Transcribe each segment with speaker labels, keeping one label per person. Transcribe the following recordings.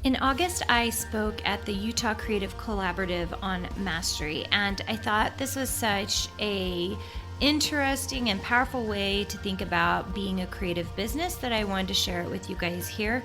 Speaker 1: In August, I spoke at the Utah Creative Collaborative on mastery, and I thought this was such a interesting and powerful way to think about being a creative business that I wanted to share it with you guys here.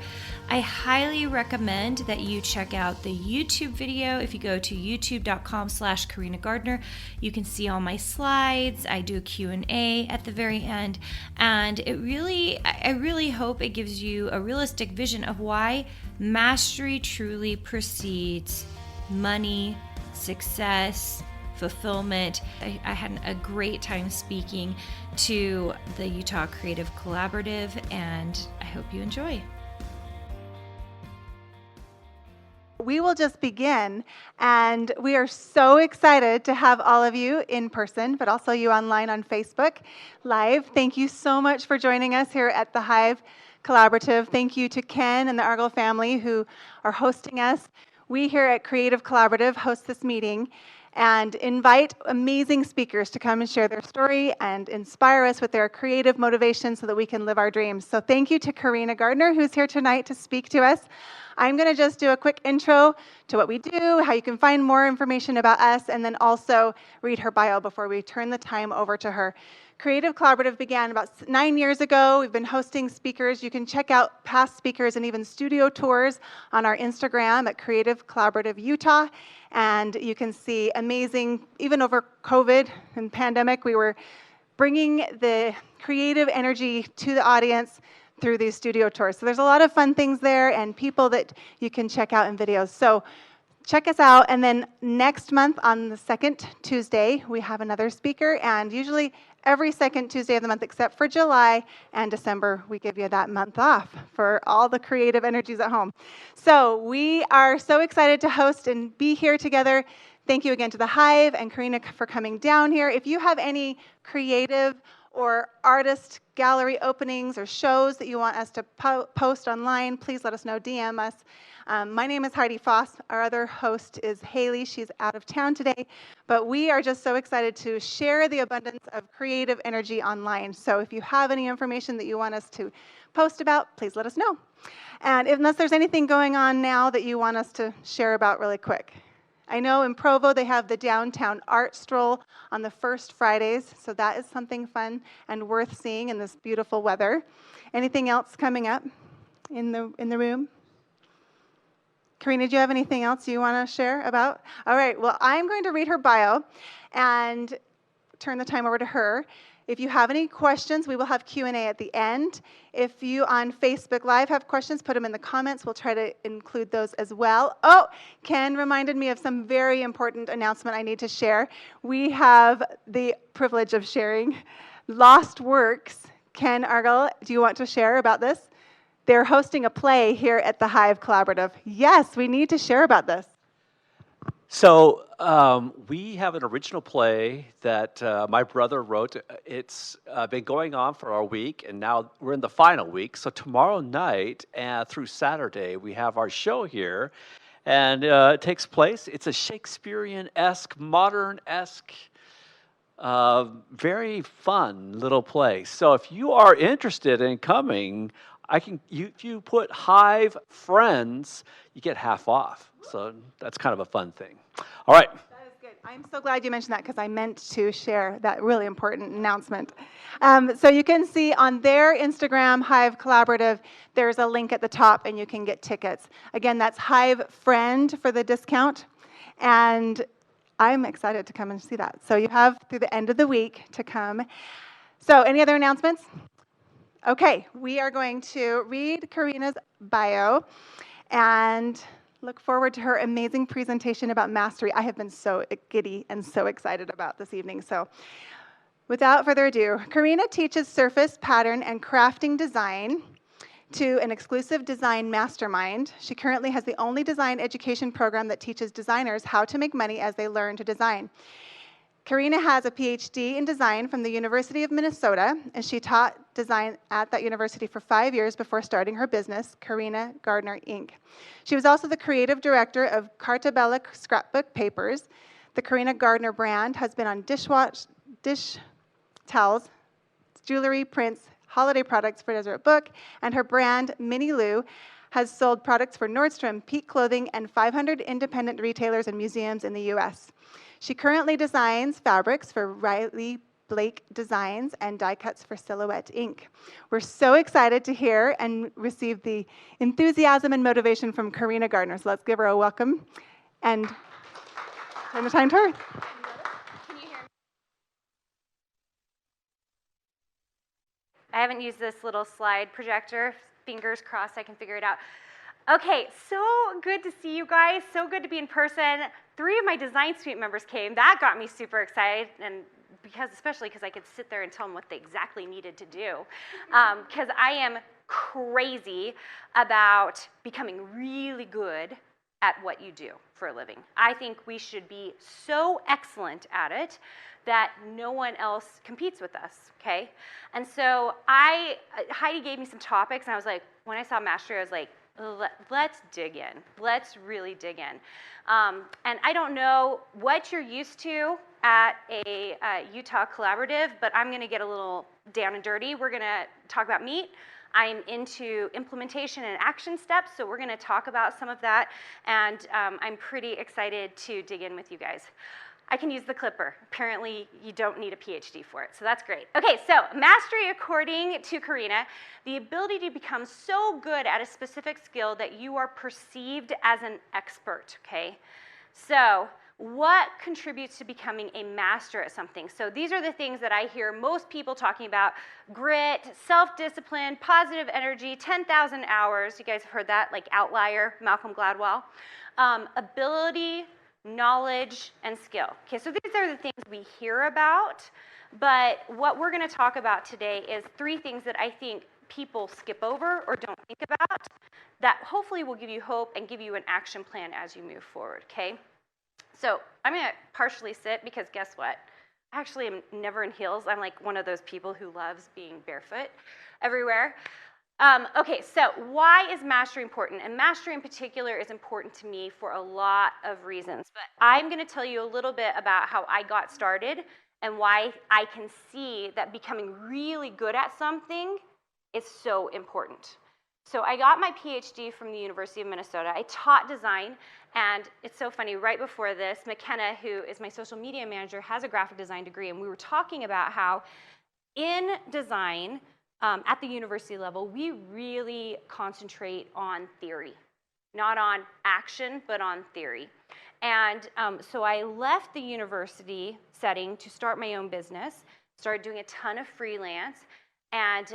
Speaker 1: I highly recommend that you check out the YouTube video. If you go to youtube.com/Carina Gardner, you can see all my slides. I do a Q&A at the very end, and I really hope it gives you a realistic vision of why mastery truly precedes money, success, fulfillment. I had a great time speaking to the Utah Creative Collaborative, and I hope you enjoy.
Speaker 2: We will just begin, and we are so excited to have all of you in person, but also you online on Facebook Live. Thank you so much for joining us here at the Hive Collaborative. Thank you to Ken and the Argyle family who are hosting us. We here at Creative Collaborative host this meeting and invite amazing speakers to come and share their story and inspire us with their creative motivation so that we can live our dreams. So thank you to Carina Gardner, who's here tonight to speak to us. I'm going to just do a quick intro to what we do, how you can find more information about us, and then also read her bio before we turn the time over to her. Creative Collaborative began about 9 years ago. We've been hosting speakers. You can check out past speakers and even studio tours on our Instagram at Creative Collaborative Utah. And you can see amazing, even over COVID and pandemic, we were bringing the creative energy to the audience through these studio tours. So there's a lot of fun things there and people that you can check out in videos. So check us out. And then next month on the second Tuesday, we have another speaker. And usually every second Tuesday of the month, except for July and December, we give you that month off for all the creative energies at home. So we are so excited to host and be here together. Thank you again to the Hive and Carina for coming down here. If you have any creative or artist gallery openings or shows that you want us to post online, please let us know, DM us. My name is Heidi Foss. Our other host is Haley. She's out of town today. But we are just so excited to share the abundance of creative energy online. So if you have any information that you want us to post about, please let us know. And unless there's anything going on now that you want us to share about really quick. I know in Provo they have the downtown art stroll on the first Fridays, so that is something fun and worth seeing in this beautiful weather. Anything else coming up in the room? Carina, do you have anything else you want to share about? All right, well, I'm going to read her bio and turn the time over to her. If you have any questions, we will have Q&A at the end. If you on Facebook Live have questions, put them in the comments. We'll try to include those as well. Oh, Ken reminded me of some very important announcement I need to share. We have the privilege of sharing Lost Works. Ken Argyle, do you want to share about this? They're hosting a play here at the Hive Collaborative. Yes, we need to share about this.
Speaker 3: So we have an original play that my brother wrote. It's been going on for a week, and now we're in the final week. So tomorrow night and through Saturday, we have our show here, and it takes place. It's a Shakespearean-esque, modern-esque, very fun little play. So if you are interested in coming, if you put Hive Friends, you get half off. So that's kind of a fun thing. All right.
Speaker 2: That is good. I'm so glad you mentioned that because I meant to share that really important announcement. So you can see on their Instagram, Hive Collaborative, there's a link at the top and you can get tickets. Again, that's Hive Friend for the discount. And I'm excited to come and see that. So you have through the end of the week to come. So any other announcements? Okay, we are going to read Carina's bio and look forward to her amazing presentation about mastery. I have been so giddy and so excited about this evening. So without further ado, Carina teaches surface, pattern, and crafting design to an exclusive design mastermind. She currently has the only design education program that teaches designers how to make money as they learn to design. Carina has a Ph.D. in design from the University of Minnesota, and she taught design at that university for 5 years before starting her business, Carina Gardner, Inc. She was also the creative director of Carta Bella Scrapbook Papers. The Carina Gardner brand has been on dish towels, jewelry, prints, holiday products for Deseret Book, and her brand, Minnie Lou, has sold products for Nordstrom, Peak Clothing, and 500 independent retailers and museums in the U.S. She currently designs fabrics for Riley Blake Designs and die cuts for Silhouette Inc. We're so excited to hear and receive the enthusiasm and motivation from Carina Gardner. So let's give her a welcome and turn the time to her.
Speaker 4: I haven't used this little slide projector. Fingers crossed I can figure it out. Okay, so good to see you guys. So good to be in person. 3 of my design suite members came. That got me super excited, and especially because I could sit there and tell them what they exactly needed to do. Because I am crazy about becoming really good at what you do for a living. I think we should be so excellent at it that no one else competes with us, okay? And so Heidi gave me some topics, and I was like, when I saw mastery, I was like, let's dig in. Let's really dig in. And I don't know what you're used to at a Utah collaborative, but I'm gonna get a little down and dirty. We're gonna talk about meat. I'm into implementation and action steps, so we're going to talk about some of that, and I'm pretty excited to dig in with you guys. I can use the clipper. Apparently, you don't need a PhD for it, so that's great. Okay, so mastery, according to Carina, the ability to become so good at a specific skill that you are perceived as an expert, okay? So what contributes to becoming a master at something? So these are the things that I hear most people talking about: grit, self-discipline, positive energy, 10,000 hours. You guys have heard that, like Outlier, Malcolm Gladwell. Ability, knowledge, and skill. Okay, so these are the things we hear about, but what we're going to talk about today is 3 things that I think people skip over or don't think about that hopefully will give you hope and give you an action plan as you move forward, okay? So I'm going to partially sit because guess what? I actually am never in heels. I'm like one of those people who loves being barefoot everywhere. Okay, so why is mastery important? And mastery in particular is important to me for a lot of reasons. But I'm going to tell you a little bit about how I got started and why I can see that becoming really good at something is so important. So I got my PhD from the University of Minnesota. I taught design, and it's so funny, right before this, McKenna, who is my social media manager, has a graphic design degree, and we were talking about how in design, at the university level, we really concentrate on theory, not on action, but on theory. And so I left the university setting to start my own business, started doing a ton of freelance, and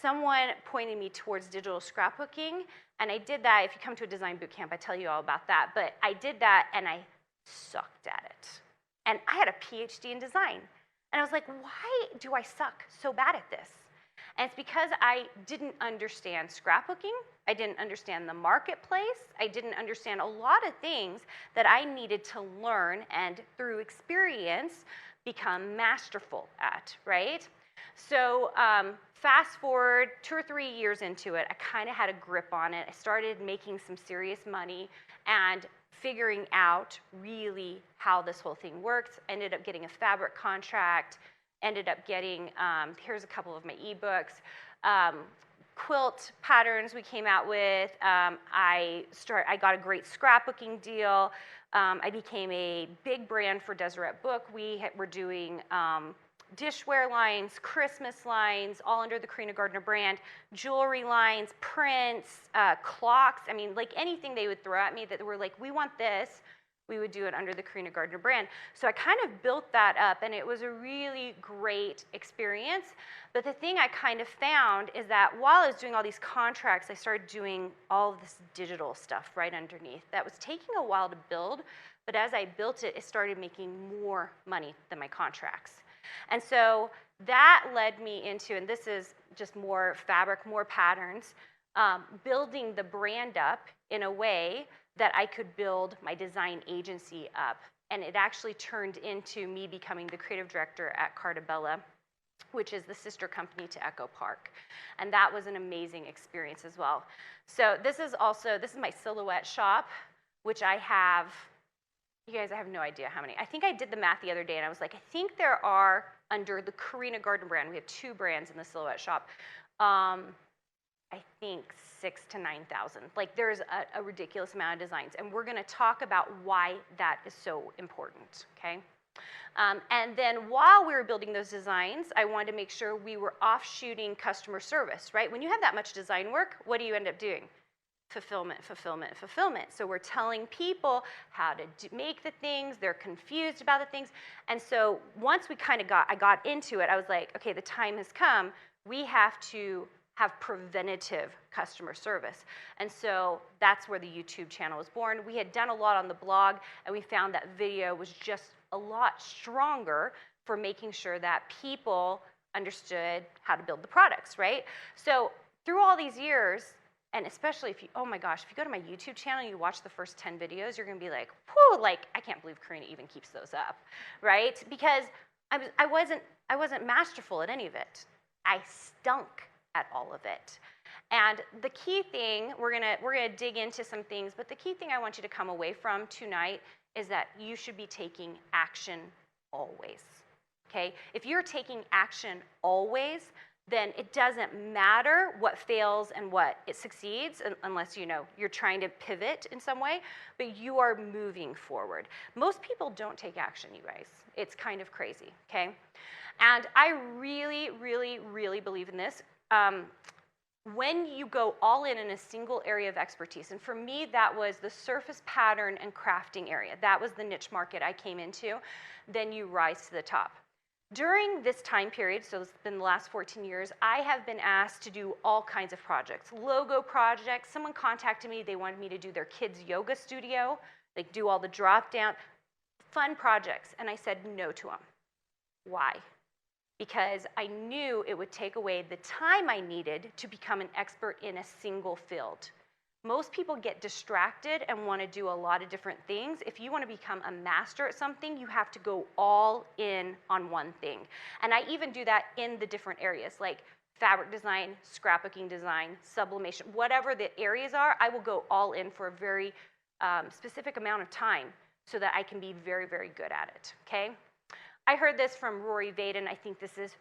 Speaker 4: someone pointed me towards digital scrapbooking, and I did that. If you come to a design boot camp, I tell you all about that, but I did that, and I sucked at it. And I had a PhD in design, and I was like, why do I suck so bad at this? And it's because I didn't understand scrapbooking, I didn't understand the marketplace, I didn't understand a lot of things that I needed to learn and through experience become masterful at, right? So fast forward 2 or 3 years into it, I kind of had a grip on it. I started making some serious money and figuring out really how this whole thing works. Ended up getting a fabric contract, ended up getting, here's a couple of my ebooks, quilt patterns we came out with. I got a great scrapbooking deal. I became a big brand for Deseret Book. We were doing dishware lines, Christmas lines, all under the Carina Gardner brand, jewelry lines, prints, clocks. I mean, like anything they would throw at me that were like, we want this, we would do it under the Carina Gardner brand. So I kind of built that up, and it was a really great experience. But the thing I kind of found is that while I was doing all these contracts, I started doing all of this digital stuff right underneath. That was taking a while to build, but as I built it, it started making more money than my contracts. And so that led me into, and this is just more fabric, more patterns, building the brand up in a way that I could build my design agency up. And it actually turned into me becoming the creative director at Cartabella, which is the sister company to Echo Park. And that was an amazing experience as well. So this is my silhouette shop, which I have, you guys, I have no idea how many. I think I did the math the other day, and I was like, I think there are, under the Carina Gardner brand, we have 2 brands in the silhouette shop. I I think 6,000 to 9,000. Like there's a ridiculous amount of designs, and we're gonna talk about why that is so important, okay? And then while we were building those designs, I wanted to make sure we were offshooting customer service, right? When you have that much design work, what do you end up doing? Fulfillment, fulfillment, fulfillment. So we're telling people how to make the things, they're confused about the things. And so once we kind of I got into it, I was like, okay, the time has come. We have to have preventative customer service. And so that's where the YouTube channel was born. We had done a lot on the blog, and we found that video was just a lot stronger for making sure that people understood how to build the products, right? So through all these years, and especially if you, oh my gosh, if you go to my YouTube channel and you watch the first 10 videos, you're gonna be like, whew, like, I can't believe Carina even keeps those up, right? Because I wasn't masterful at any of it. I stunk at all of it. And the key thing, we're gonna dig into some things, but the key thing I want you to come away from tonight is that you should be taking action always, okay? If you're taking action always, then it doesn't matter what fails and what it succeeds, unless you're trying to pivot in some way, but you are moving forward. Most people don't take action, you guys. It's kind of crazy, okay? And I really, really, really believe in this. When you go all in a single area of expertise, and for me that was the surface pattern and crafting area, that was the niche market I came into, then you rise to the top. During this time period, so it's been the last 14 years, I have been asked to do all kinds of projects. Logo projects, someone contacted me, they wanted me to do their kids' yoga studio, like do all the drop down, fun projects, and I said no to them. Why? Because I knew it would take away the time I needed to become an expert in a single field. Most people get distracted and want to do a lot of different things. If you want to become a master at something, you have to go all in on one thing. And I even do that in the different areas, like fabric design, scrapbooking design, sublimation, whatever the areas are, I will go all in for a very specific amount of time so that I can be very, very good at it, okay? I heard this from Rory Vaden. I think this is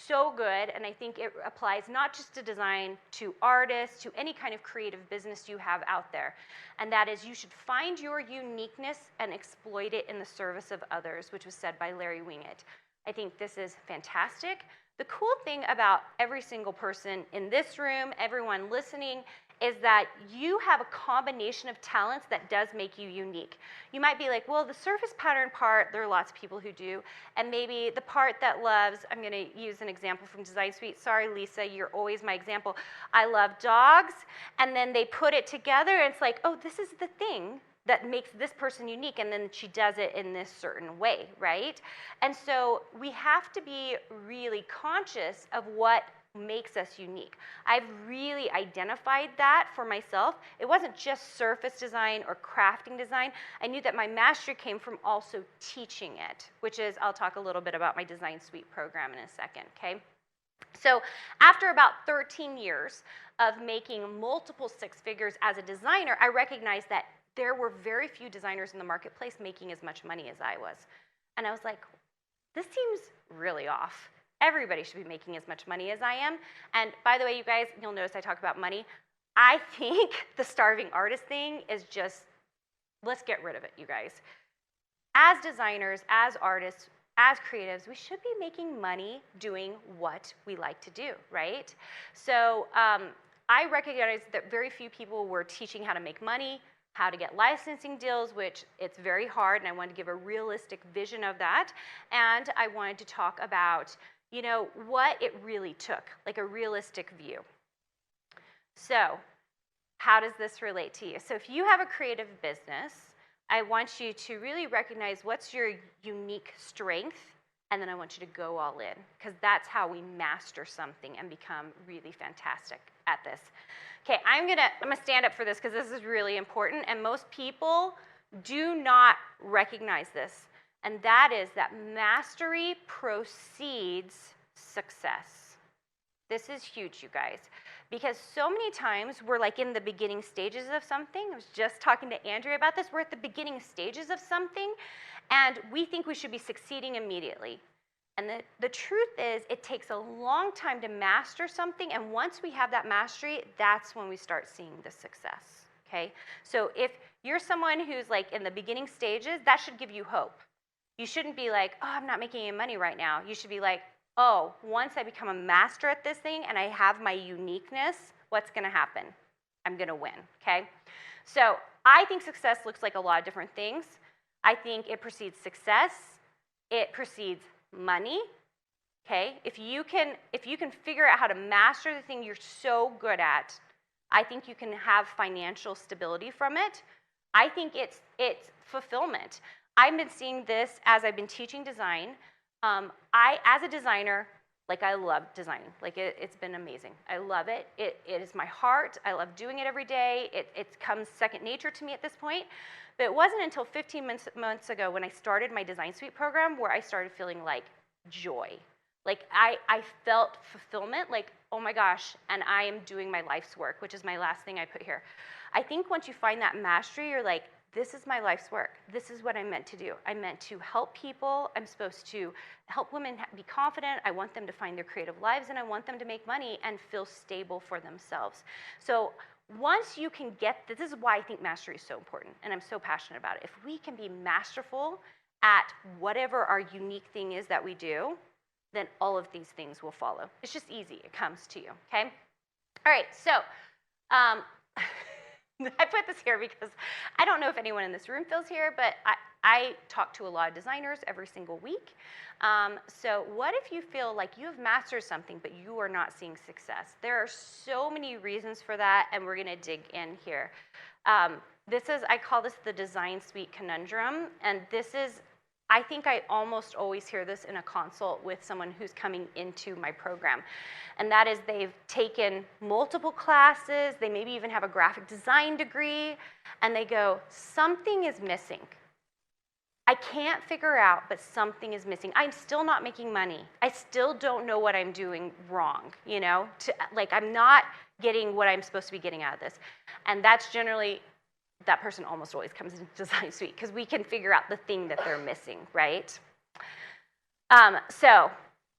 Speaker 4: so good, and I think it applies not just to design, to artists, to any kind of creative business you have out there. And that is, you should find your uniqueness and exploit it in the service of others, which was said by Larry Winget. I think this is fantastic. The cool thing about every single person in this room, everyone listening, is that you have a combination of talents that does make you unique. You might be like, well, the surface pattern part, there are lots of people who do, and maybe the part that loves, I'm gonna use an example from Design Suite. Sorry, Lisa, you're always my example. I love dogs, and then they put it together, and it's like, oh, this is the thing that makes this person unique, and then she does it in this certain way, right? And so we have to be really conscious of what makes us unique. I've really identified that for myself. It wasn't just surface design or crafting design. I knew that my mastery came from also teaching it, which is, I'll talk a little bit about my Design Suite program in a second, okay? So after about 13 years of making multiple six figures as a designer, I recognized that there were very few designers in the marketplace making as much money as I was. And I was like, this seems really off. Everybody should be making as much money as I am. And by the way, you guys, you'll notice I talk about money. I think the starving artist thing is just, let's get rid of it, you guys. As designers, as artists, as creatives, we should be making money doing what we like to do, right? So I recognized that very few people were teaching how to make money, how to get licensing deals, which it's very hard, and I wanted to give a realistic vision of that. And I wanted to talk about what it really took, like a realistic view. So how does this relate to you? So if you have a creative business, I want you to really recognize what's your unique strength, and then I want you to go all in, because that's how we master something and become really fantastic at this. Okay, I'm gonna stand up for this because this is really important, and most people do not recognize this. And that is that mastery precedes success. This is huge, you guys, because so many times we're like in the beginning stages of something. I was just talking to Andrea about this. We're at the beginning stages of something, and we think we should be succeeding immediately. And the truth is, it takes a long time to master something, and once we have that mastery, that's when we start seeing the success, okay? So if you're someone who's like in the beginning stages, that should give you hope. You shouldn't be like, oh, I'm not making any money right now. You should be like, oh, once I become a master at this thing and I have my uniqueness, what's gonna happen? I'm gonna win, okay? So I think success looks like a lot of different things. I think it precedes success, it precedes money, okay? If you can figure out how to master the thing you're so good at, I think you can have financial stability from it. I think it's fulfillment. I've been seeing this as I've been teaching design. As a designer, like I love designing. Like it's been amazing. I love it. It is my heart. I love doing it every day. It comes second nature to me at this point. But it wasn't until 15 months ago when I started my Design Suite program where I started feeling like joy. Like I felt fulfillment, like, oh my gosh, and I am doing my life's work, which is my last thing I put here. I think once you find that mastery, you're like, this is my life's work. This is what I'm meant to do. I'm meant to help people. I'm supposed to help women be confident. I want them to find their creative lives, and I want them to make money and feel stable for themselves. So once you can get this is why I think mastery is so important, and I'm so passionate about it. If we can be masterful at whatever our unique thing is that we do, then all of these things will follow. It's just easy. It comes to you, okay? All right, so I put this here because I don't know if anyone in this room feels here, but I talk to a lot of designers every single week. So what if you feel like you have mastered something, but you are not seeing success? There are so many reasons for that, and we're gonna dig in here. I call this the Design Suite conundrum, and this is, I think I almost always hear this in a consult with someone who's coming into my program. And that is they've taken multiple classes, they maybe even have a graphic design degree, and they go, something is missing. I can't figure out, but something is missing. I'm still not making money. I still don't know what I'm doing wrong, you know? I'm not getting what I'm supposed to be getting out of this. And that's generally, that person almost always comes into Design Suite because we can figure out the thing that they're missing, right? So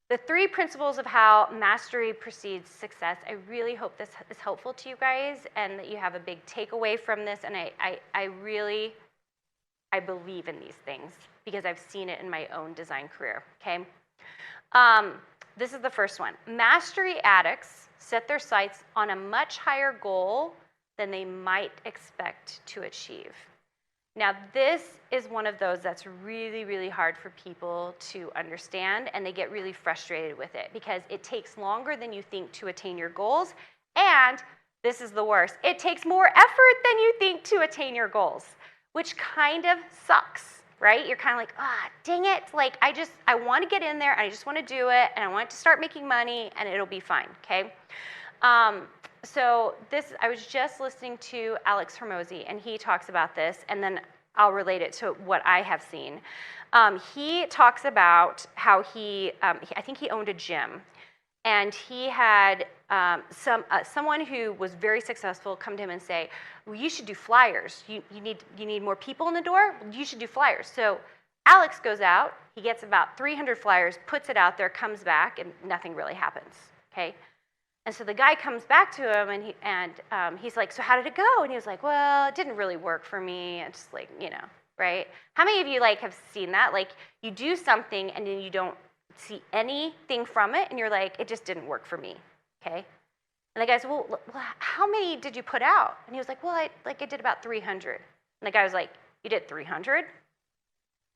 Speaker 4: the 3 principles of how mastery precedes success, I really hope this is helpful to you guys and that you have a big takeaway from this. And I believe in these things because I've seen it in my own design career, okay? This is the first one. Mastery addicts set their sights on a much higher goal than they might expect to achieve. Now, this is one of those that's really, really hard for people to understand, and they get really frustrated with it because it takes longer than you think to attain your goals, and this is the worst, it takes more effort than you think to attain your goals, which kind of sucks, right? You're kind of like, dang it, like I want to get in there, and I just want to do it, and I want to start making money, and it'll be fine, okay? So I was just listening to Alex Hormozi, and he talks about this, and then I'll relate it to what I have seen. He talks about how I think he owned a gym, and he had someone who was very successful come to him and say, well, you should do flyers. You need more people in the door? You should do flyers. So Alex goes out, he gets about 300 flyers, puts it out there, comes back, and nothing really happens, okay? And so the guy comes back to him, and he's like, so how did it go? And he was like, well, it didn't really work for me. It's just like, you know, right? How many of you have seen that? Like you do something and then you don't see anything from it, and you're like, it just didn't work for me, okay? And the guy said, well, how many did you put out? And he was like, well, I did about 300. And the guy was like, you did 300?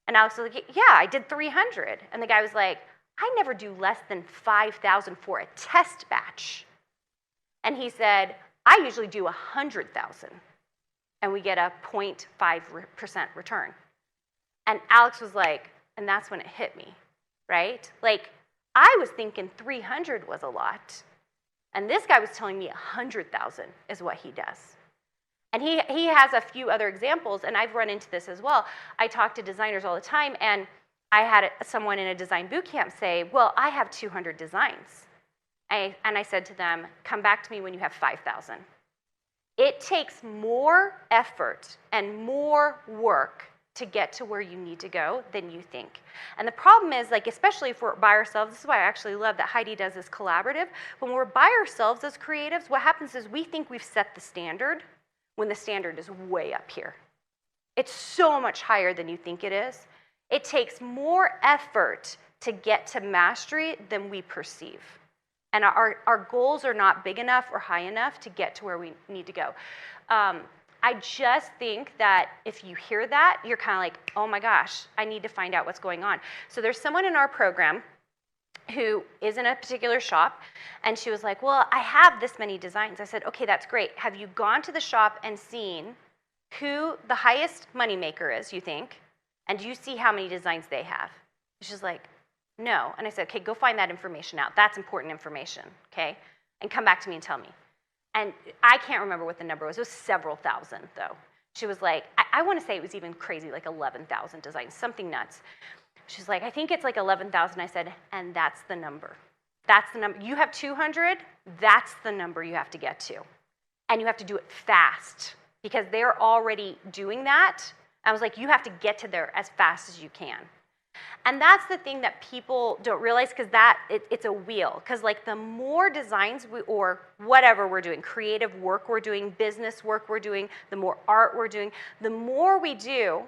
Speaker 4: And Alex was like, yeah, I did 300. And the guy was like, I never do less than 5,000 for a test batch. And he said, I usually do 100,000, and we get a 0.5% return. And Alex was like, and that's when it hit me, right? Like, I was thinking 300 was a lot, and this guy was telling me 100,000 is what he does. And he has a few other examples, and I've run into this as well. I talk to designers all the time, and I had someone in a design boot camp say, well, I have 200 designs. And I said to them, come back to me when you have 5,000. It takes more effort and more work to get to where you need to go than you think. And the problem is, like, especially if we're by ourselves, this is why I actually love that Heidi does this collaborative. When we're by ourselves as creatives, what happens is we think we've set the standard when the standard is way up here. It's so much higher than you think it is. It takes more effort to get to mastery than we perceive. And our goals are not big enough or high enough to get to where we need to go. I just think that if you hear that, you're kind of like, oh my gosh, I need to find out what's going on. So there's someone in our program who is in a particular shop, and she was like, well, I have this many designs. I said, okay, that's great. Have you gone to the shop and seen who the highest moneymaker is, you think, and do you see how many designs they have? She's like, no. And I said, okay, go find that information out. That's important information, okay? And come back to me and tell me. And I can't remember what the number was. It was several thousand, though. She was like, I want to say it was even crazy, like 11,000 designs, something nuts. She's like, I think it's like 11,000. I said, and that's the number. That's the number. You have 200, that's the number you have to get to. And you have to do it fast because they're already doing that. I was like, you have to get to there as fast as you can. And that's the thing that people don't realize, because it's a wheel. Because like the more designs or whatever we're doing, creative work we're doing, business work we're doing, the more art we're doing, the more we do,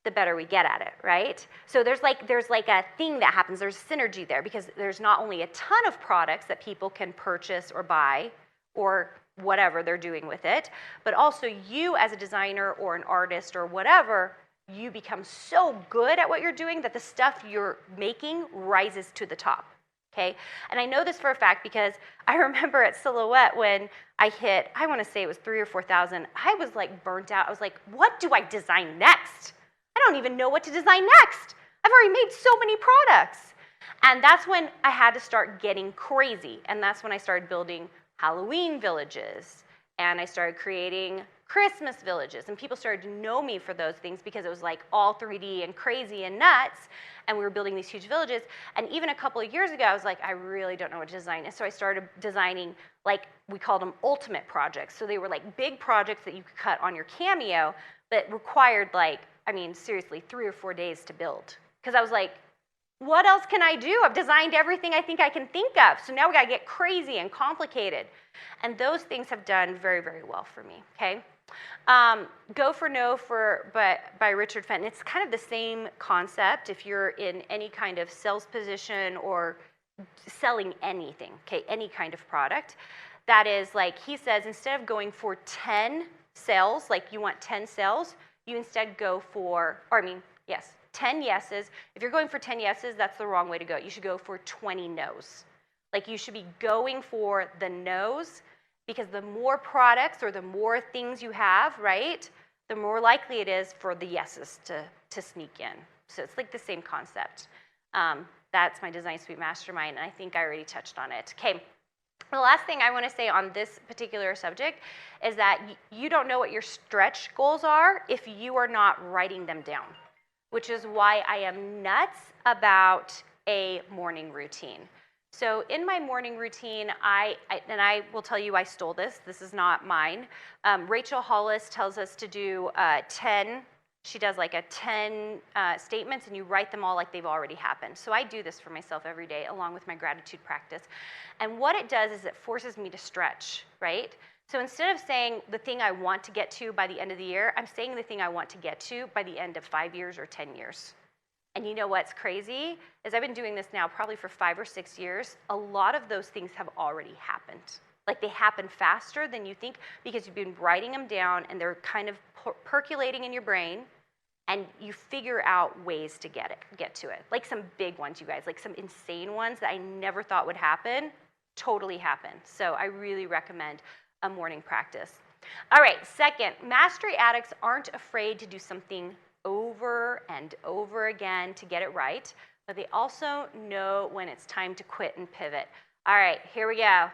Speaker 4: the better we get at it, right? So there's like a thing that happens. There's synergy there because there's not only a ton of products that people can purchase or buy or whatever they're doing with it, but also you as a designer or an artist or whatever, you become so good at what you're doing that the stuff you're making rises to the top, okay? And I know this for a fact because I remember at Silhouette when I hit, I want to say it was 3,000 or 4,000, I was like burnt out. I was like, what do I design next? I don't even know what to design next. I've already made so many products. And that's when I had to start getting crazy. And that's when I started building Halloween villages. And I started creating Christmas villages, and people started to know me for those things because it was like all 3D and crazy and nuts, and we were building these huge villages. And even a couple of years ago, I was like, I really don't know what to design. And so I started designing, like, we called them ultimate projects. So they were like big projects that you could cut on your Cameo, but required like, I mean, seriously, 3 or 4 days to build. Because I was like, what else can I do? I've designed everything I think I can think of. So now we gotta get crazy and complicated. And those things have done very, very well for me, okay? Go for No by Richard Fenton. It's kind of the same concept if you're in any kind of sales position or selling anything, okay, any kind of product. That is like, he says, instead of going for 10 sales, like you want 10 sales, you instead go for, 10 yeses. If you're going for 10 yeses, that's the wrong way to go. You should go for 20 no's. Like you should be going for the no's, because the more products or the more things you have, right, the more likely it is for the yeses to sneak in. So it's like the same concept. That's my Design Suite Mastermind, and I think I already touched on it. Okay, the last thing I want to say on this particular subject is that you don't know what your stretch goals are if you are not writing them down, which is why I am nuts about a morning routine. So in my morning routine, I will tell you I stole this. This is not mine. Rachel Hollis tells us to do 10. She does like a 10 statements, and you write them all like they've already happened. So I do this for myself every day along with my gratitude practice. And what it does is it forces me to stretch, right? So instead of saying the thing I want to get to by the end of the year, I'm saying the thing I want to get to by the end of 5 years or 10 years. And you know what's crazy is I've been doing this now probably for 5 or 6 years. A lot of those things have already happened. Like they happen faster than you think because you've been writing them down and they're kind of percolating in your brain, and you figure out ways to get to it. Like some big ones, you guys, like some insane ones that I never thought would happen, totally happen. So I really recommend a morning practice. All right, second, mastery addicts aren't afraid to do something over and over again to get it right, but they also know when it's time to quit and pivot. All right, here we go.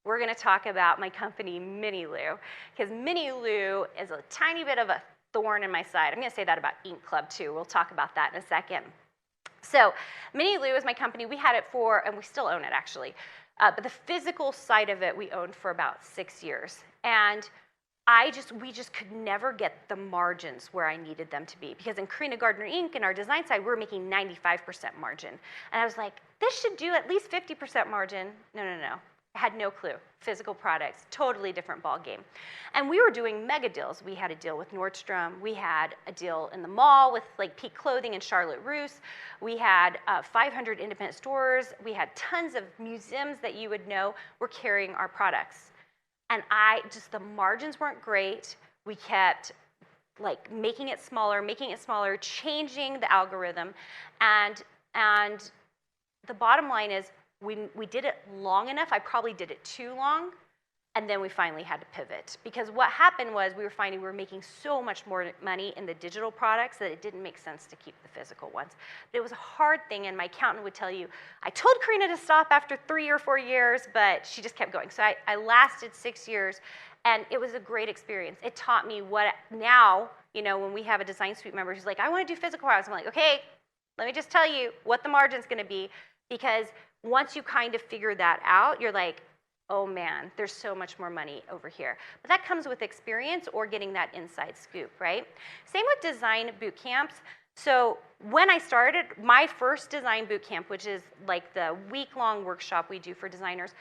Speaker 4: We're going to talk about my company, Mini Lou, because Mini Lou is a tiny bit of a thorn in my side. I'm going to say that about Ink Club too. We'll talk about that in a second. So Mini Lou is my company. We had it for, and we still own it actually, but the physical side of it we owned for about 6 years. And we just could never get the margins where I needed them to be, because in Carina Gardner Inc. in our design side, we're making 95% margin. And I was like, this should do at least 50% margin. No. I had no clue. Physical products, totally different ball game. And we were doing mega deals. We had a deal with Nordstrom. We had a deal in the mall with like Peak Clothing and Charlotte Russe. We had 500 independent stores. We had tons of museums that you would know were carrying our products. And the margins weren't great. We kept like making it smaller, changing the algorithm. And the bottom line is we did it long enough. I probably did it too long. And then we finally had to pivot, because what happened was we were finding we were making so much more money in the digital products that it didn't make sense to keep the physical ones. But it was a hard thing, and my accountant would tell you, I told Carina to stop after 3 or 4 years, but she just kept going. So I lasted 6 years, and it was a great experience. It taught me what now, when we have a design suite member who's like, I want to do physical products, I'm like, okay, let me just tell you what the margin's going to be, because once you kind of figure that out, you're like, oh man, there's so much more money over here. But that comes with experience or getting that inside scoop, right? Same with design boot camps. So when I started my first design boot camp, which is like the week-long workshop we do for designers,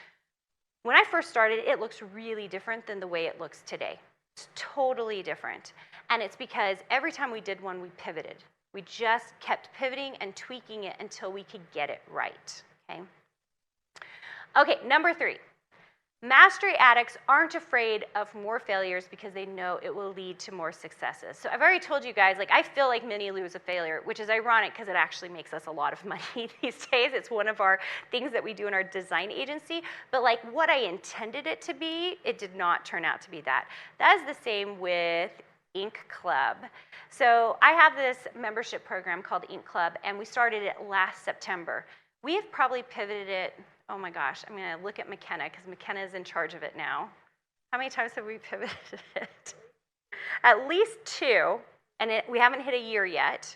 Speaker 4: when I first started, it looks really different than the way it looks today. It's totally different. And it's because every time we did one, we pivoted. We just kept pivoting and tweaking it until we could get it right, okay? Okay, number 3. Mastery addicts aren't afraid of more failures because they know it will lead to more successes. So I've already told you guys, like, I feel like Mini Lou is a failure, which is ironic because it actually makes us a lot of money these days. It's one of our things that we do in our design agency. But like what I intended it to be, it did not turn out to be that. That is the same with Ink Club. So I have this membership program called Ink Club, and we started it last September. We have probably pivoted it. Oh my gosh, I'm going to look at McKenna because McKenna is in charge of it now. How many times have we pivoted it? At least 2, and we haven't hit a year yet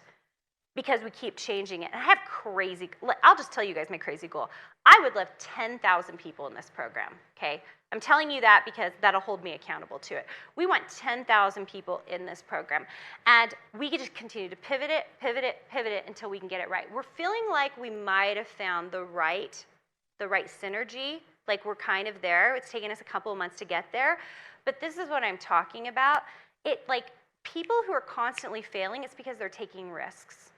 Speaker 4: because we keep changing it. And I have I'll just tell you guys my crazy goal. I would love 10,000 people in this program, okay? I'm telling you that because that'll hold me accountable to it. We want 10,000 people in this program, and we could just continue to pivot it until we can get it right. We're feeling like we might have found the right synergy, like we're kind of there. It's taken us a couple of months to get there, but this is what I'm talking about. People who are constantly failing, it's because they're taking risks.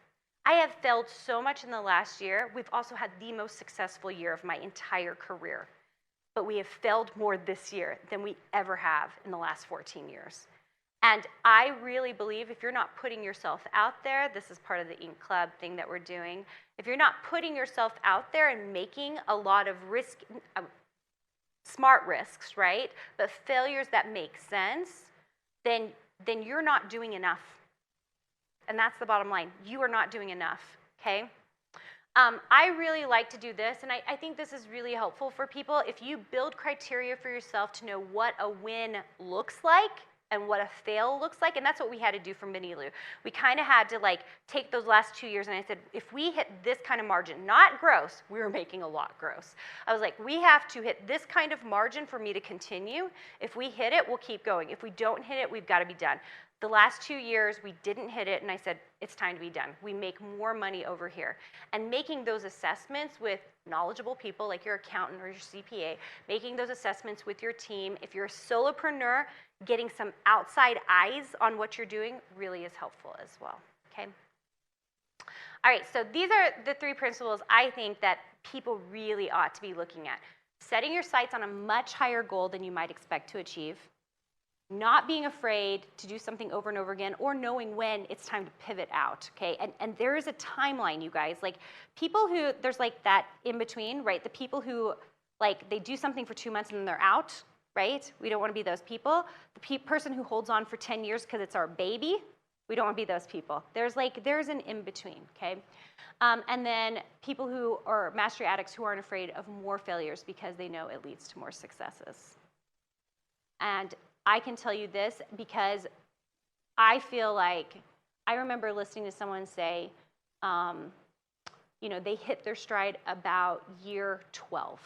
Speaker 4: I have failed so much in the last year. We've also had the most successful year of my entire career, but we have failed more this year than we ever have in the last 14 years. And I really believe if you're not putting yourself out there, this is part of the Ink Club thing that we're doing, if you're not putting yourself out there and making a lot of smart risks, right, but failures that make sense, then you're not doing enough. And that's the bottom line. You are not doing enough, okay? I really like to do this, and I think this is really helpful for people. If you build criteria for yourself to know what a win looks like and what a fail looks like, and that's what we had to do for Mini Lou. We kind of had to take those last 2 years, and I said, if we hit this kind of margin, not gross, we were making a lot gross. I was like, we have to hit this kind of margin for me to continue. If we hit it, we'll keep going. If we don't hit it, we've got to be done. The last 2 years, we didn't hit it, and I said, it's time to be done. We make more money over here. And making those assessments with knowledgeable people like your accountant or your CPA, making those assessments with your team. If you're a solopreneur, getting some outside eyes on what you're doing really is helpful as well, okay? All right, so these are the 3 principles I think that people really ought to be looking at. Setting your sights on a much higher goal than you might expect to achieve. Not being afraid to do something over and over again, or knowing when it's time to pivot out, okay? And there is a timeline, you guys. People who, there's that in between, right? The people who, they do something for 2 months and then they're out, right? We don't want to be those people. The person who holds on for 10 years because it's our baby, we don't want to be those people. There's an in-between, okay? And then people who are mastery addicts who aren't afraid of more failures because they know it leads to more successes. And I can tell you this because I feel like, I remember listening to someone say, they hit their stride about year 12.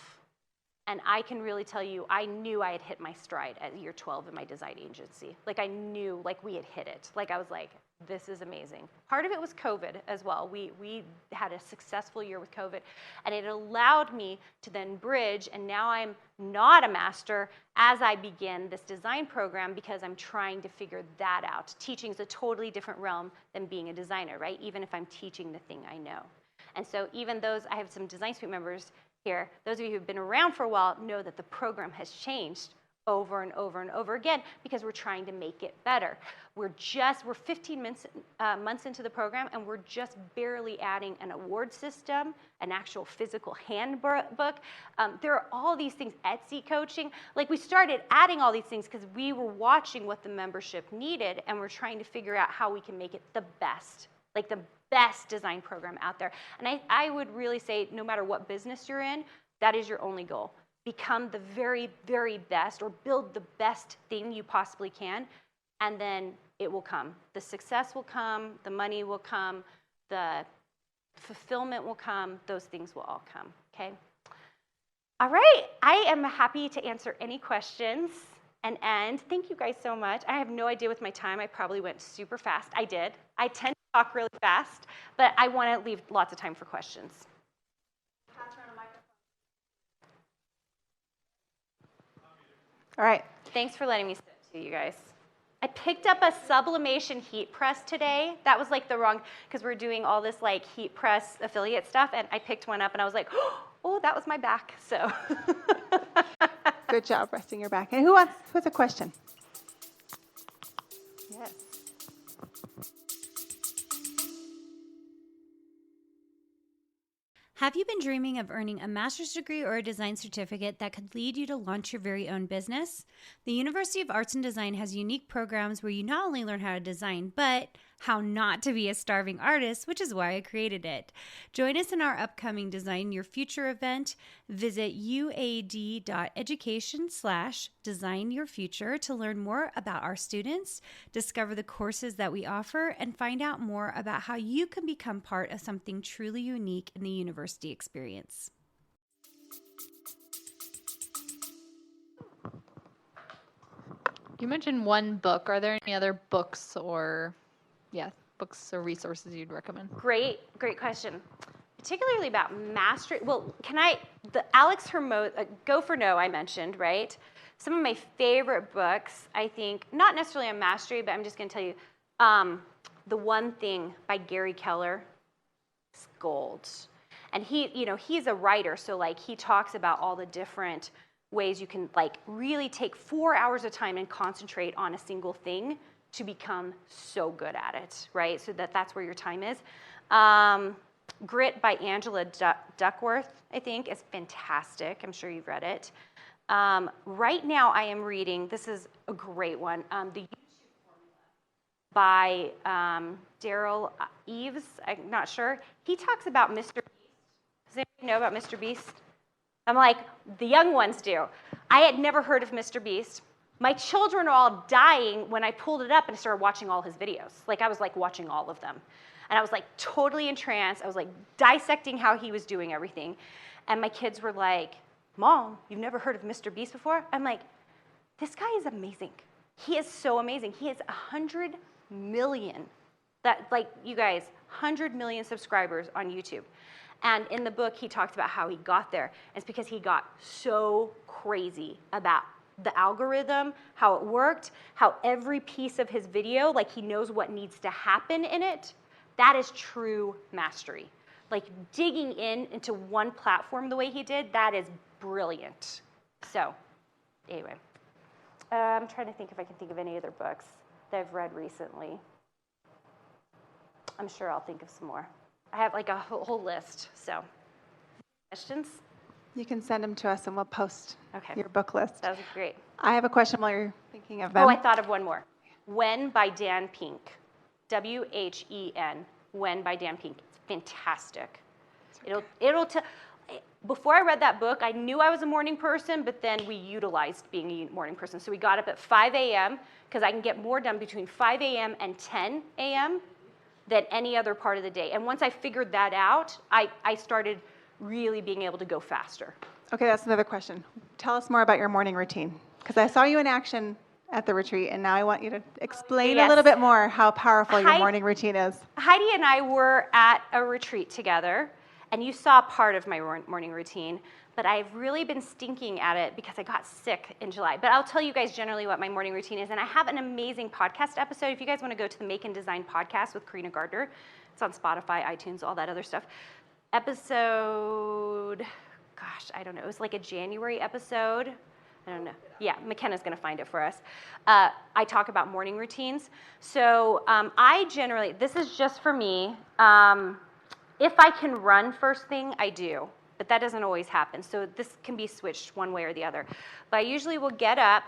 Speaker 4: And I can really tell you, I knew I had hit my stride at year 12 in my design agency. Like I knew, like we had hit it. Like I was like, this is amazing. Part of it was COVID as well. We had a successful year with COVID, and it allowed me to then bridge, and now I'm not a master as I begin this design program because I'm trying to figure that out. Teaching is a totally different realm than being a designer, right? Even if I'm teaching the thing I know. And so even those, I have some Design Suite members here, those of you who've been around for a while know that the program has changed over and over and over again because we're trying to make it better. We're 15 months into the program, and we're just barely adding an award system, an actual physical handbook. There are all these things, Etsy coaching. Like we started adding all these things because we were watching what the membership needed, and we're trying to figure out how we can make it the best, like the best design program out there. And I would really say no matter what business you're in, that is your only goal. Become the very, very best, or build the best thing you possibly can, and then it will come. The success will come, the money will come, the fulfillment will come, those things will all come, okay? All right, I am happy to answer any questions. And thank you guys so much. I have no idea with my time, I probably went super fast. I did. I tend to talk really fast, but I want to leave lots of time for questions.
Speaker 2: All right.
Speaker 4: Thanks for letting me sit too, you guys. I picked up a sublimation heat press today. That was like the wrong, because we're doing all this like heat press affiliate stuff, and I picked one up and I was like, oh, that was my back, so.
Speaker 2: Good job resting your back. And who has a question? Yes.
Speaker 1: Have you been dreaming of earning a master's degree or a design certificate that could lead you to launch your very own business? The University of Arts and Design has unique programs where you not only learn how to design, but how not to be a starving artist, which is why I created it. Join us in our upcoming Design Your Future event. Visit uad.education/designyourfuture to learn more about our students, discover the courses that we offer, and find out more about how you can become part of something truly unique in the university experience.
Speaker 5: You mentioned one book. Are there any other books or resources you'd recommend?
Speaker 4: Great question. Particularly about mastery. Well, the Alex Hermosa, Go for No, I mentioned, right? Some of my favorite books, I think, not necessarily on mastery, but I'm just going to tell you, The One Thing by Gary Keller is gold. And he's a writer, so like he talks about all the different ways you can like really take 4 hours of time and concentrate on a single thing to become so good at it, right? So that's where your time is. Grit by Angela Duckworth, I think, is fantastic. I'm sure you've read it. Right now I am reading, this is a great one, The YouTube Formula by Daryl Eves, I'm not sure. He talks about Mr. Beast. Does anybody know about Mr. Beast? I'm like, the young ones do. I had never heard of Mr. Beast. My children are all dying when I pulled it up and started watching all his videos. Like I was like watching all of them. And I was like totally entranced. I was like dissecting how he was doing everything. And my kids were like, Mom, you've never heard of Mr. Beast before? I'm like, this guy is amazing. He is so amazing. He has 100 million, you guys, 100 million subscribers on YouTube. And in the book, he talks about how he got there. It's because he got so crazy about the algorithm, how it worked, how every piece of his video, like he knows what needs to happen in it. That is true mastery. Like digging into one platform the way he did, that is brilliant. So anyway, I'm trying to think if I can think of any other books that I've read recently. I'm sure I'll think of some more. I have like a whole list, so. Questions?
Speaker 2: You can send them to us and we'll post your book list.
Speaker 4: That was great.
Speaker 2: I have a question while you're thinking of them.
Speaker 4: Oh, I thought of one more. When by Dan Pink. W-H-E-N. When by Dan Pink. It's fantastic. It'll tell. Before I read that book, I knew I was a morning person, but then we utilized being a morning person. So we got up at 5 a.m. because I can get more done between 5 a.m. and 10 a.m. than any other part of the day. And once I figured that out, I started really being able to go faster.
Speaker 2: Okay, that's another question. Tell us more about your morning routine, because I saw you in action at the retreat, and now I want you to explain a
Speaker 4: Yes.
Speaker 2: little bit more how powerful your
Speaker 4: Hi-
Speaker 2: morning routine is.
Speaker 4: Heidi and I were at a retreat together, and you saw part of my morning routine, but I've really been stinking at it because I got sick in July. But I'll tell you guys generally what my morning routine is, and I have an amazing podcast episode. If you guys want to go to the Make and Design podcast with Carina Gardner, it's on Spotify, iTunes, all that other stuff. Episode, gosh, I don't know, it was like a January episode. I don't know. Yeah, McKenna's going to find it for us. I talk about morning routines. So I generally, this is just for me. If I can run first thing, I do. But that doesn't always happen. So this can be switched one way or the other. But I usually will get up,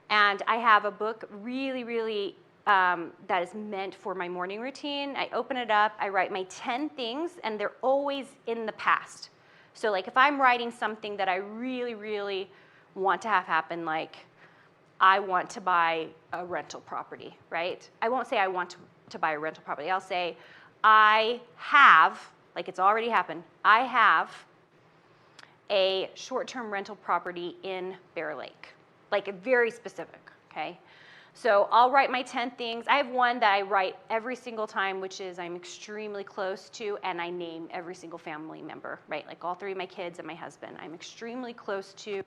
Speaker 4: and I have a book really that is meant for my morning routine. I open it up, I write my 10 things, and they're always in the past. So like if I'm writing something that I really want to have happen, like I want to buy a rental property, right? I won't say I want to buy a rental property. I'll say I have, like it's already happened, I have a short-term rental property in Bear Lake, like very specific, okay? So I'll write my 10 things. I have one that I write every single time, which is I'm extremely close to, and I name every single family member, right? Like all 3 of my kids and my husband, I'm extremely close to.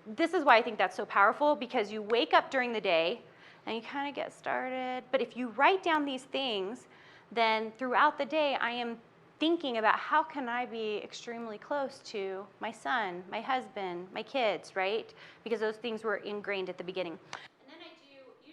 Speaker 4: And this is why I think that's so powerful, because you wake up during the day and you kind of get started. But if you write down these things, then throughout the day, I am thinking about how can I be extremely close to my son, my husband, my kids, right? Because those things were ingrained at the beginning.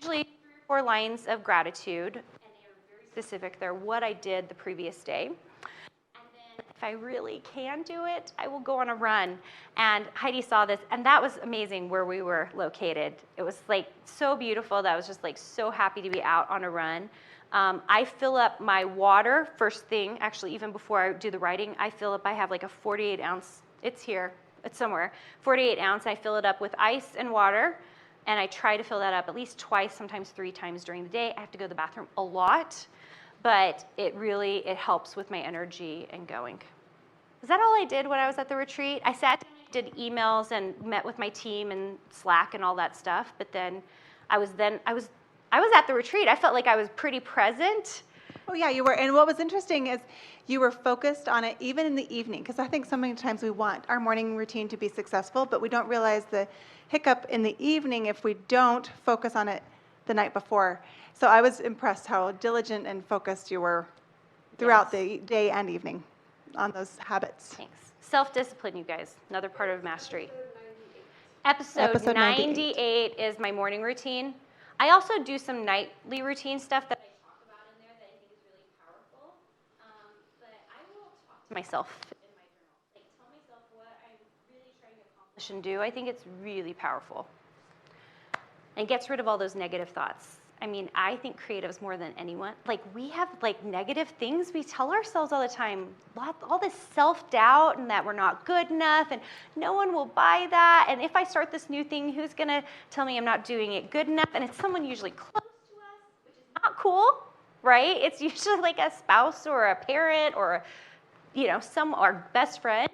Speaker 4: Usually 3 or 4 lines of gratitude, and they are very specific. They're what I did the previous day. And then if I really can do it, I will go on a run. And Heidi saw this, and that was amazing where we were located. It was like so beautiful that I was just like so happy to be out on a run. I fill up my water first thing, actually even before I do the writing, I have like a 48 ounce, it's here, it's somewhere, 48 ounce, I fill it up with ice and water. And I try to fill that up at least twice, sometimes 3 times during the day. I have to go to the bathroom a lot, but it helps with my energy and going. Is that all I did when I was at the retreat? I sat down, did emails, and met with my team and Slack and all that stuff. But then I was at the retreat. I felt like I was pretty present.
Speaker 2: Oh, yeah, you were. And what was interesting is you were focused on it even in the evening, because I think so many times we want our morning routine to be successful, but we don't realize the hiccup in the evening if we don't focus on it the night before. So I was impressed how diligent and focused you were throughout the day and evening on those habits.
Speaker 4: Thanks. Self-discipline, you guys. Another part of mastery. Episode 98 is my morning routine. I also do some nightly routine stuff that I talk about in there that I think is really powerful. But I will talk to myself in my journal. Like, tell myself what I'm really trying to accomplish and do. I think it's really powerful. And gets rid of all those negative thoughts. I mean, I think creatives more than anyone, like we have like negative things we tell ourselves all the time. All this self-doubt and that we're not good enough and no one will buy that. And if I start this new thing, who's gonna tell me I'm not doing it good enough? And it's someone usually close to us, which is not cool, right? It's usually like a spouse or a parent or, our best friend.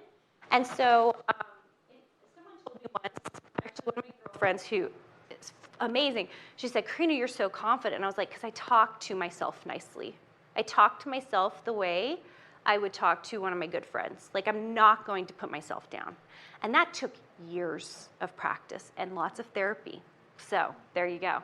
Speaker 4: And so someone told me once, actually one of my girlfriends who is amazing, she said, Carina, you're so confident. And I was like, because I talk to myself nicely. I talk to myself the way I would talk to one of my good friends. Like, I'm not going to put myself down. And that took years of practice and lots of therapy. So there you go.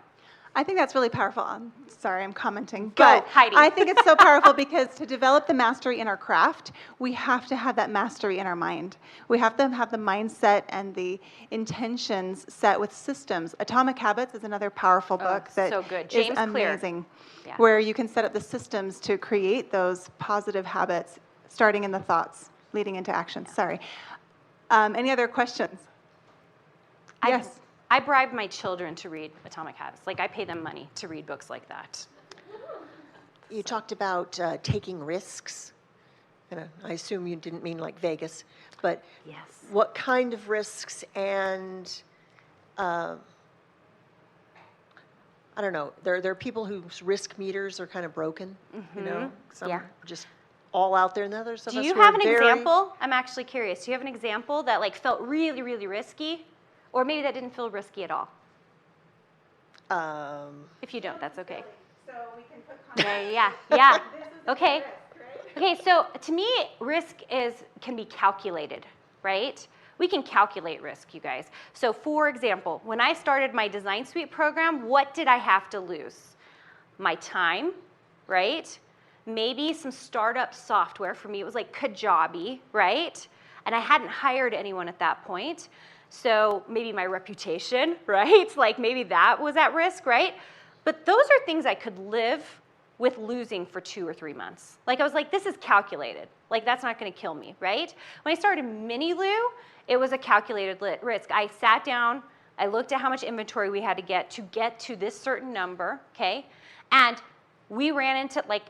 Speaker 2: I think that's really powerful. I'm sorry, I'm commenting.
Speaker 4: Go,
Speaker 2: But
Speaker 4: Heidi.
Speaker 2: I think it's so powerful because to develop the mastery in our craft, we have to have that mastery in our mind. We have to have the mindset and the intentions set with systems. Atomic Habits is another powerful book that
Speaker 4: so good.
Speaker 2: is
Speaker 4: James Clear.
Speaker 2: amazing,
Speaker 4: Yeah.
Speaker 2: where you can set up the systems to create those positive habits, starting in the thoughts, leading into action. Sorry. Any other questions? Yes.
Speaker 4: I bribe my children to read Atomic Habits. Like, I pay them money to read books like that.
Speaker 6: You talked about taking risks. And I assume you didn't mean like Vegas, but
Speaker 4: Yes.
Speaker 6: what kind of risks? And I don't know. There are people whose risk meters are kind of broken. Some
Speaker 4: Yeah.
Speaker 6: are just all out there, and others of
Speaker 4: Do
Speaker 6: us
Speaker 4: you
Speaker 6: who
Speaker 4: have
Speaker 6: are
Speaker 4: an
Speaker 6: very...
Speaker 4: example? I'm actually curious. Do you have an example that like felt really, really risky? Or maybe that didn't feel risky at all? If you don't, that's okay.
Speaker 2: So we can put
Speaker 4: Yeah. Okay. Okay, so to me, risk can be calculated, right? We can calculate risk, you guys. So for example, when I started my Design Suite program, what did I have to lose? My time, right? Maybe some startup software. For me, it was like Kajabi, right? And I hadn't hired anyone at that point. So maybe my reputation, right? Like maybe that was at risk, right? But those are things I could live with losing for 2 or 3 months. Like I was like, this is calculated. Like that's not gonna kill me, right? When I started Mini-Lou, it was a calculated risk. I sat down, I looked at how much inventory we had to get to this certain number, okay? And we ran into, like,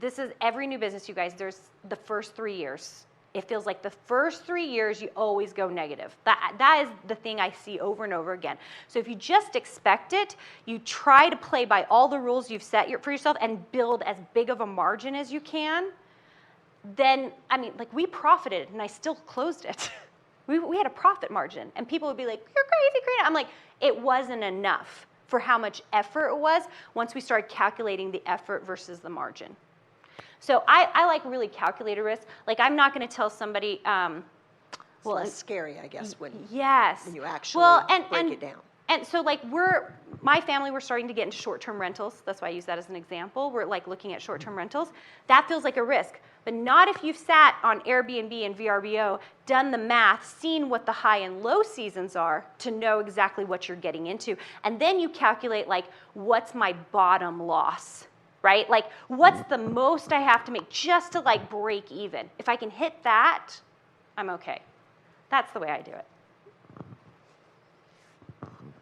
Speaker 4: this is every new business, you guys, there's the first 3 years. It feels like the first 3 years, you always go negative. That is the thing I see over and over again. So if you just expect it, you try to play by all the rules you've set for yourself and build as big of a margin as you can, then, I mean, like we profited and I still closed it. We had a profit margin and people would be like, you're crazy, Karina. I'm like, it wasn't enough for how much effort it was once we started calculating the effort versus the margin. So I like really calculated risk. Like I'm not going to tell somebody.
Speaker 6: It's less scary, I guess, when you actually break it down.
Speaker 4: And so like my family, we're starting to get into short-term rentals. That's why I use that as an example. We're like looking at short-term rentals. That feels like a risk, but not if you've sat on Airbnb and VRBO, done the math, seen what the high and low seasons are to know exactly what you're getting into. And then you calculate like, what's my bottom loss? Right? Like, what's the most I have to make just to like break even? If I can hit that, I'm okay. That's the way I do it.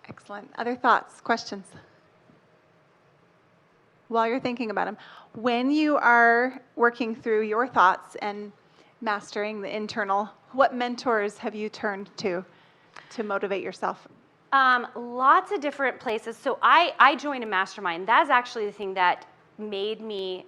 Speaker 2: Excellent. Other thoughts, questions? While you're thinking about them, when you are working through your thoughts and mastering the internal, what mentors have you turned to motivate yourself?
Speaker 4: Lots of different places. So I joined a mastermind. That's actually the thing that made me,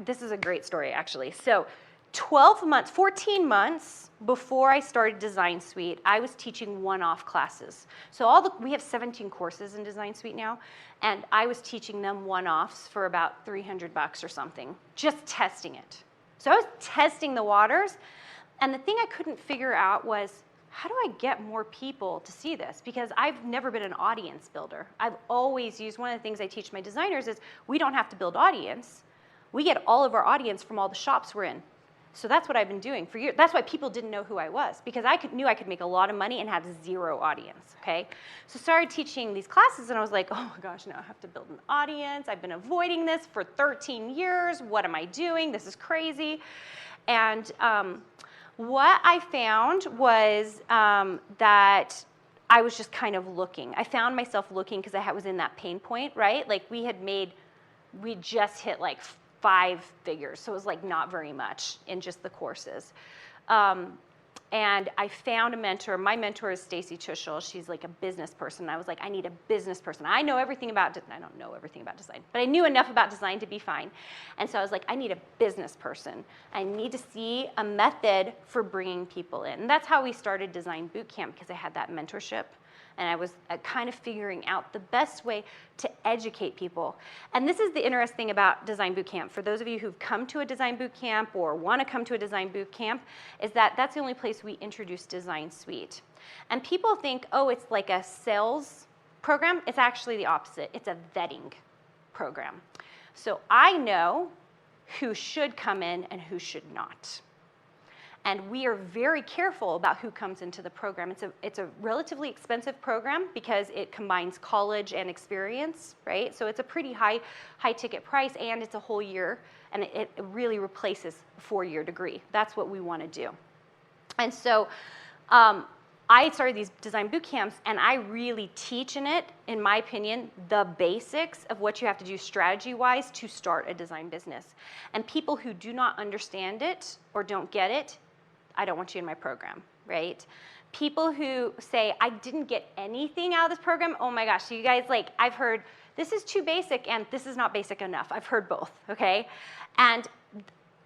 Speaker 4: this is a great story actually. So 14 months before I started Design Suite, I was teaching one-off classes. So we have 17 courses in Design Suite now, and I was teaching them one-offs for about $300 or something, just testing it. So I was testing the waters, and the thing I couldn't figure out was, how do I get more people to see this? Because I've never been an audience builder. I've always used, one of the things I teach my designers is we don't have to build audience. We get all of our audience from all the shops we're in. So that's what I've been doing for years. That's why people didn't know who I was, because I knew I could make a lot of money and have zero audience, okay? So I started teaching these classes and I was like, oh my gosh, now I have to build an audience. I've been avoiding this for 13 years. What am I doing? This is crazy. And what I found was that I was just kind of looking. I found myself looking because I was in that pain point, right? Like we just hit like 5 figures, so it was like not very much in just the courses. And I found a mentor. My mentor is Stacy Tushel. She's like a business person. I was like, I need a business person. I know everything about, I don't know everything about design, but I knew enough about design to be fine. And so I was like, I need a business person. I need to see a method for bringing people in. And that's how we started Design Bootcamp, because I had that mentorship. And I was kind of figuring out the best way to educate people. And this is the interesting thing about Design Bootcamp. For those of you who've come to a Design Bootcamp or want to come to a Design Bootcamp, is that that's the only place we introduce Design Suite. And people think, oh, it's like a sales program. It's actually the opposite. It's a vetting program. So I know who should come in and who should not. And we are very careful about who comes into the program. It's a relatively expensive program because it combines college and experience, right? So it's a pretty high ticket price, and it's a whole year, and it really replaces a 4-year degree. That's what we want to do. And so I started these design boot camps, and I really teach in it, in my opinion, the basics of what you have to do strategy-wise to start a design business. And people who do not understand it or don't get it, I don't want you in my program, right? People who say, I didn't get anything out of this program, oh my gosh, you guys, like, I've heard, this is too basic and this is not basic enough. I've heard both, okay? And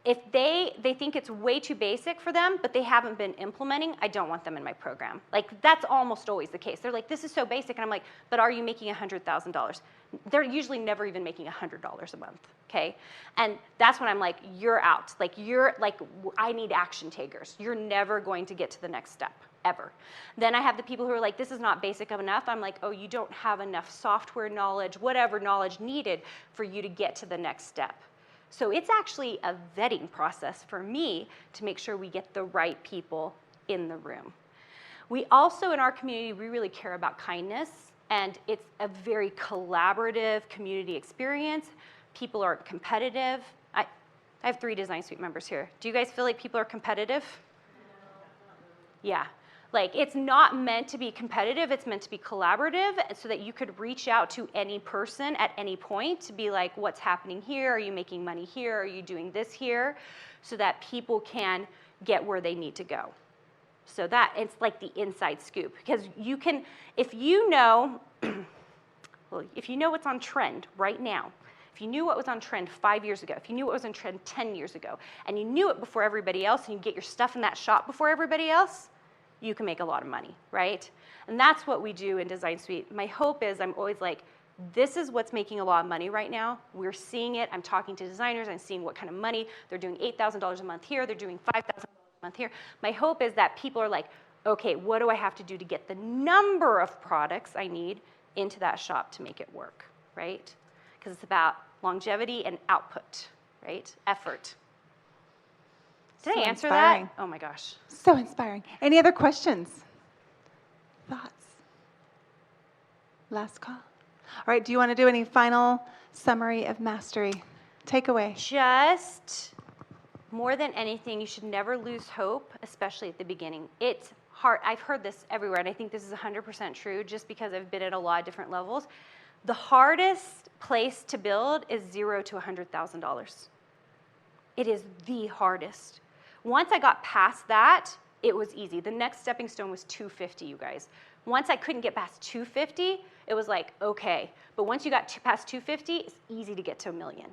Speaker 4: If they think it's way too basic for them, but they haven't been implementing, I don't want them in my program. Like, that's almost always the case. They're like, this is so basic. And I'm like, but are you making $100,000? They're usually never even making $100 a month, okay? And that's when I'm like, you're out. Like, I need action takers. You're never going to get to the next step, ever. Then I have the people who are like, this is not basic enough. I'm like, oh, you don't have enough software knowledge, whatever knowledge needed for you to get to the next step. So it's actually a vetting process for me to make sure we get the right people in the room. We also, in our community, we really care about kindness, and it's a very collaborative community experience. People aren't competitive. I have 3 Design Suite members here. Do you guys feel like people are competitive? Yeah. Like, it's not meant to be competitive, it's meant to be collaborative so that you could reach out to any person at any point to be like, what's happening here? Are you making money here? Are you doing this here? So that people can get where they need to go. So that, it's like the inside scoop. Because you can, if you know, well, if you know what's on trend right now, if you knew what was on trend 5 years ago, if you knew what was on trend 10 years ago, and you knew it before everybody else, and you get your stuff in that shop before everybody else, you can make a lot of money, right? And that's what we do in Design Suite. My hope is I'm always like, this is what's making a lot of money right now. We're seeing it. I'm talking to designers. I'm seeing what kind of money. They're doing $8,000 a month here. They're doing $5,000 a month here. My hope is that people are like, okay, what do I have to do to get the number of products I need into that shop to make it work, right? Because it's about longevity and output, right? Effort. Did I answer that? Oh my gosh.
Speaker 2: So inspiring. Any other questions? Thoughts? Last call. All right, do you want to do any final summary of mastery? Takeaway.
Speaker 4: Just more than anything, you should never lose hope, especially at the beginning. It's hard. I've heard this everywhere, and I think this is 100% true just because I've been at a lot of different levels. The hardest place to build is $0 to $100,000. It is the hardest. Once I got past that, it was easy. The next stepping stone was $250, you guys. Once I couldn't get past $250, it was like, okay. But once you got past $250, it's easy to get to $1 million.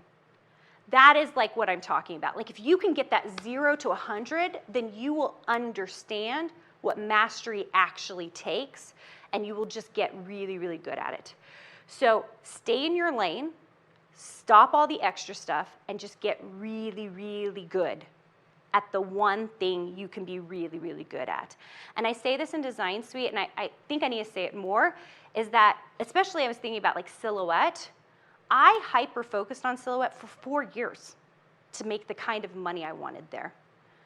Speaker 4: That is like what I'm talking about. Like, if you can get that 0 to 100, then you will understand what mastery actually takes, and you will just get really, really good at it. So stay in your lane, stop all the extra stuff, and just get really, really good at the one thing you can be really, really good at. And I say this in Design Suite, and I think I need to say it more, is that, especially I was thinking about like silhouette, I hyper-focused on silhouette for 4 years to make the kind of money I wanted there.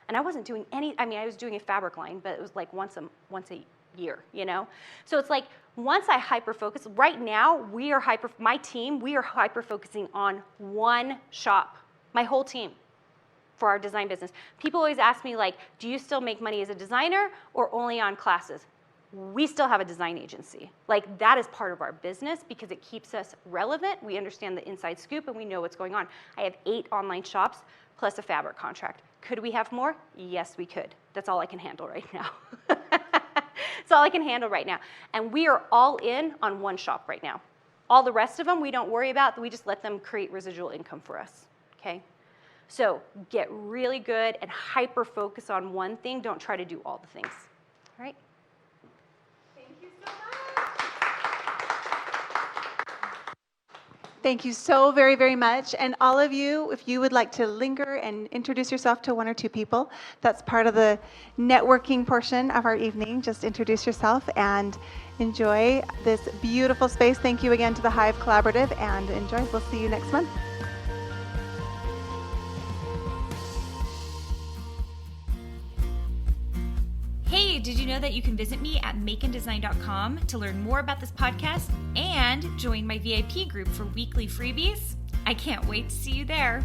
Speaker 4: And I wasn't doing I was doing a fabric line, but it was like once a year, you know? So it's like, once I hyper-focus, right now, my team, we are hyper-focusing on one shop, my whole team, for our design business. People always ask me, like, do you still make money as a designer or only on classes? We still have a design agency. Like, that is part of our business because it keeps us relevant. We understand the inside scoop and we know what's going on. I have 8 online shops plus a fabric contract. Could we have more? Yes, we could. That's all I can handle right now. That's all I can handle right now. And we are all in on one shop right now. All the rest of them we don't worry about. We just let them create residual income for us, okay? So get really good and hyper-focus on one thing. Don't try to do all the things, all right?
Speaker 2: Thank you so much. Thank you so very, very much. And all of you, if you would like to linger and introduce yourself to 1 or 2 people, that's part of the networking portion of our evening. Just introduce yourself and enjoy this beautiful space. Thank you again to the Hive Collaborative, and enjoy. We'll see you next month.
Speaker 1: Hey, did you know that you can visit me at makeanddesign.com to learn more about this podcast and join my VIP group for weekly freebies? I can't wait to see you there.